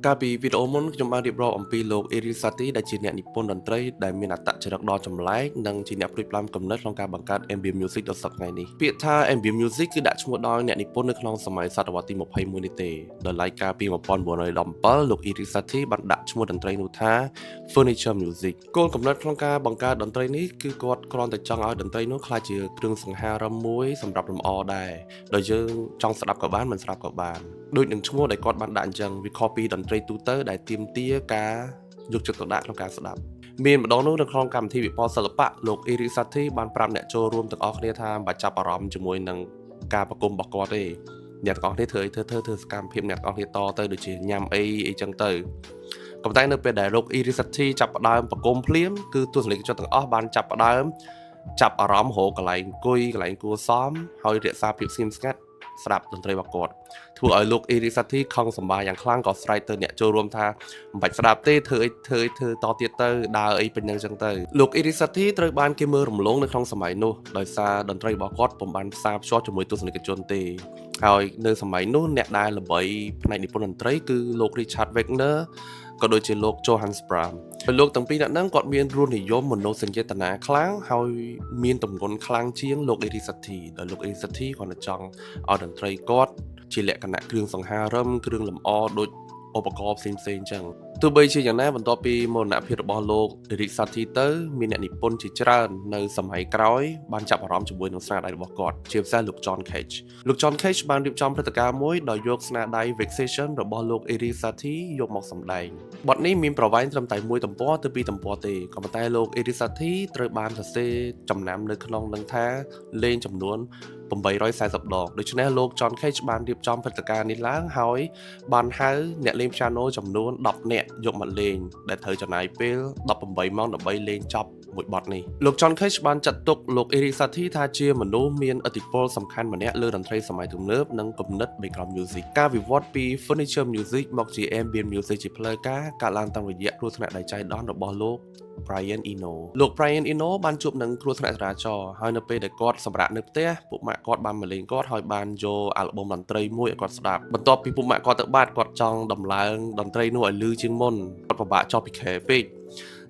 កាលពីវីដេអូមុនខ្ញុំបានរៀបរាប់អំពីលោក Erisati ដែលជាអ្នកនិពន្ធតន្ត្រីដែលមានអត្តចរិតដ៏ចម្លែកនិងជាអ្នកផ្ដួចផ្ដើមគំនិតក្នុងការបង្កើត ambient music ដល់សប្តាហ៍នេះពាក្យថា ambient music គឺដាក់ឈ្មោះដោយអ្នកនិពន្ធនៅក្នុងសម័យសតវត្សទី21នេះទេដោយឡែកកាលពី1917លោក Erisati បានដាក់ឈ្មោះតន្ត្រីនោះថា furniture music គោលគំនិតក្នុងការបង្កើតតន្ត្រីនេះគឺគាត់គ្រាន់តែចង់ឲ្យតន្ត្រីនោះក្លាយជាគ្រឿងសង្ហារិមមួយសម្រាប់លម្អដែរដោយយើងចង់ស្ដាប់ក៏បានមិនស្ដាប់ក៏បានដូចនឹងឈ្មោះដែលគាត់បានដាក់អញ្ចឹងវា copy តន្ត្រីទូទៅដែលទាមទារការយកចិត្តទុកដាក់ក្នុងការស្ដាប់មានម្ដងនោះនៅក្នុងកម្មវិធីវិព័ន្ធសិល្បៈលោក Erisati បានប្រាប់អ្នកចូលរួមទាំងអស់គ្នាថាមិនបាច់ចាប់អារម្មណ៍ជាមួយនឹងការប្រគំរបស់គាត់ទេអ្នកទាំងអស់គ្នាធ្វើសកម្មភាពអ្នកទាំងអស់គ្នាតទៅដូចជាញ៉ាំអីចឹងទៅក៏ប៉ុន្តែនៅពេលដែលលោក Erisati ចាប់ផ្ដើមប្រគំភ្លាមគឺទស្សនិកជនទាំងអស់បានចាប់ផ្ដើមចាប់អារម្មណ៍រកកន្លែងអង្គុយកន្លែងគួរសមហើយរក្សាភាពស្ងៀមស្ងាត់ស្ដាប់តន្ត្រីរបស់គាត់ធ្វើឲ្យលោក Erisati ខឹងសម្បាយ៉ាងខ្លាំងក៏ស្រែកទៅអ្នកចូលរួមថាមិនបាច់ស្ដាប់ទេធ្វើតទៀតទៅដើរអីពេញនឹងចឹងទៅលោក Erisati ត្រូវបានគេមើលរំលងនៅក្នុងសម័យនោះដោយសារតន្ត្រីរបស់គាត់ពុំបានផ្សារភ្ជាប់ជាមួយទស្សនិកជនទេហើយនៅសម័យនោះអ្នកដែលល្បីផ្នែកនិពន្ធតន្ត្រីគឺលោក Richard Wagner ក៏ដូចជាលោក Johannes Brahms ហើយលោកទាំងពីរនាក់ហ្នឹងគាត់មានរសនិយមមនោសញ្ចេតនាខ្លាំងហើយមានទម្ងន់ខ្លាំងជាងលោក Erisati ដោយលោក Erisati គាត់តែចង់ឲ្យតន្ត្រីគាត់ជាលក្ខណៈគ្រឿងសង្ហារិមគ្រឿងលម្អដូចឧបករណ៍ផ្សេងៗអញ្ចឹងទោះបីជាយ៉ាងណាបន្ទាប់ពីមរណភាពរបស់លោក Erisati ទៅមានអ្នកនិពន្ធជាច្រើននៅសម័យក្រោយបានចាប់អារម្មណ៍ជាមួយនឹងស្នាដៃរបស់គាត់ជាពិសេសលោក John Cage លោក John Cage បានរៀបចំព្រឹត្តិការណ៍មួយដោយយកស្នាដៃ Vexation របស់លោក Erisati យកមកសម្ដែងបទនេះមានប្រវែងត្រឹមតែ1ទំព័រទៅ2ទំព័រទេក៏ប៉ុន្តែលោក Erisati ត្រូវបានសរសេរចំណាំនៅក្នុងនឹងថាលេងចំនួន840ដងដូច្នេះលោក John Cage បានរៀបចំព្រឹត្តិការណ៍នេះឡើងហើយបានហៅអ្នកលេង piano ចំនួន10នាក់យកមកលេងដែលត្រូវចំណាយពេល18ម៉ោងដើម្បីលេងចប់មួយបទនេះលោក John Cage បានចាត់ទុកលោក Erisati ថាជាមនុស្សមានឥទ្ធិពលសំខាន់ម្នាក់លើតន្ត្រីសម័យទំនើបនិងគំនិត background music ការវិវត្តពី furniture music មកជា ambient music ជាផ្លូវការកើតឡើងតាមរយៈគ្រោះថ្នាក់ដោយចៃដន្យរបស់លោក Brian Eno លោក Brian Eno បានជួបនឹងគ្រោះថ្នាក់ចរាចរណ៍ហើយនៅពេលដែលគាត់សម្រាកនៅផ្ទះពុកម៉ាក់គាត់បានមកលេងគាត់ហើយបានយកអាល់ប៊ុមតន្ត្រីមួយឲ្យគាត់ស្ដាប់បន្ទាប់ពីពុកម៉ាក់គាត់ទៅបាត់គាត់ចង់ដំឡើងតន្ត្រីនោះឲ្យលឺជាងមុនគាត់ពិបាកចោលពីខែពេក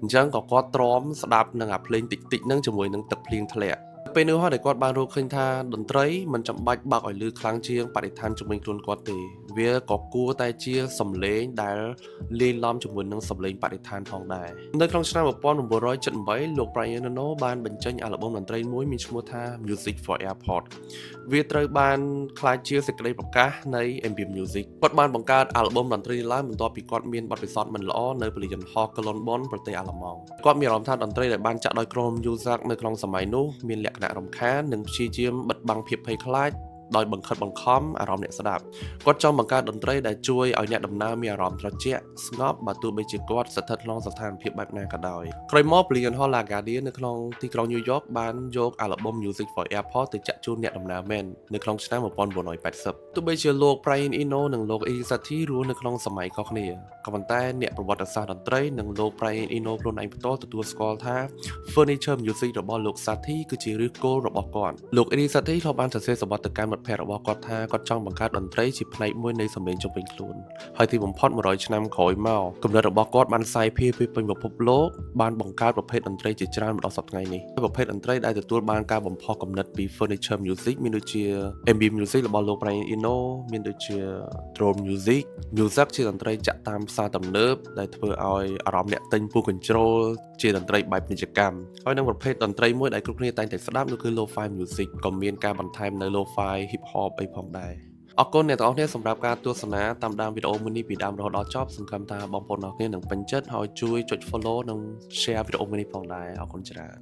អញ្ចឹងក៏គាត់ទ្រាំស្ដាប់នឹងអាភ្លេងតិចៗហ្នឹងជាមួយនឹងទឹកភ្លៀងធ្លាក់ពេលនោះហើយគាត់បានរកឃើញថាតន្ត្រីមិនចាំបាច់បើកឲ្យលឺខ្លាំងជាងបរិស្ថានជុំវិញខ្លួនគាត់ទេវាក៏គួរតែជាសំឡេងដែលលាយឡំជាមួយនឹងសំឡេងបរិស្ថានផងដែរនៅក្នុងឆ្នាំ1978លោក Brian Eno បានបញ្ចេញអាល់ប៊ុមតន្ត្រីមួយមានឈ្មោះថា Music for Airport វាត្រូវបានក្លាយជាសេចក្តីប្រកាសនៃ ambient music គាត់បានបង្កើតអាល់ប៊ុមតន្ត្រីឡើងបន្ទាប់ពីគាត់មានបទពិសោធន៍មិនល្អនៅពលិយន្តហោះ Cologne Bonn ប្រទេសអាល្លឺម៉ង់គាត់មានអារម្មណ៍ថាតន្ត្រីដែលបានចាក់ដោយក្រុម Muzak នៅក្នុងសម័យនោះមានលក្ខណៈរំខាននិងព្យាយាមបិទបាំងភាពភ័យខ្លាចដោយបង្ខិតបង្ខំអារម្មណ៍អ្នកស្ដាប់គាត់ចង់បង្កើតតន្ត្រីដែលជួយឲ្យអ្នកដំណើរមានអារម្មណ៍ត្រជាក់ស្ងប់បើទោះបីជាគាត់ស្ថិតក្នុងស្ថានភាពបែបណាក៏ដោយក្រោយមកពលិយន្តហោះ LaGuardia នៅក្នុងទីក្រុង New York បានយកអាល់ប៊ុម Music for Airport ទៅចាក់ជូនអ្នកដំណើរមែននៅក្នុងឆ្នាំ1980ទោះបីជាលោក Brian Eno និងលោក Erisati រស់នៅក្នុងសម័យខុសគ្នាក៏ប៉ុន្តែអ្នកប្រវត្តិសាស្ត្រតន្ត្រីនិងលោក Brian Eno ខ្លួនឯងផ្ទាល់ទទួលស្គាល់ថា Furniture Music របស់លោក Satie គឺជាឫសគល់របស់គាត់លោក Erisati ក៏បានសរសេរសម្បត្តិកម្មមិត្តភ័ក្តិរបស់គាត់ថាគាត់ចង់បង្កើតតន្ត្រីជាផ្នែកមួយនៃសម្លេងជុំវិញខ្លួនហើយទីបំផុត100ឆ្នាំក្រោយមកគំនិតរបស់គាត់បានសាយភាយពេញពិភពលោកបានបង្កើតប្រភេទតន្ត្រីជាច្រើនមកដល់សប្តាហ៍នេះប្រភេទតន្ត្រីដែលទទួលបានការបំផុសគំនិតពី Furniture Music មានដូចជា ambient music របស់លោក Brian Eno មានដូចជា drone music ជាតន្ត្រីចាក់តាមផ្សារទំនើបដែលធ្វើឲ្យអារម្មណ៍អ្នកទិញពូកញ្ជ្រោលជាតន្ត្រីបែបពាណិជ្ជកម្មហើយនឹងប្រភេទតន្ត្រីមួយដែលគ្រប់គ្នាតែងតែស្ដាប់នោះគឺ Lo-fi music ក៏មានការបន្ថែមនៅ Lo-fi hip hop អីផងដែរអរគុណអ្នកទាំងអស់គ្នាសម្រាប់ការទស្សនាតាមដានវីដេអូមួយនេះពីដើមរហូតដល់ចប់សង្ឃឹមថាបងប្អូនទាំងអស់គ្នានឹងពេញចិត្តហើយជួយចុច follow និង share វីដេអូមួយនេះផងដែរអរគុណច្រើន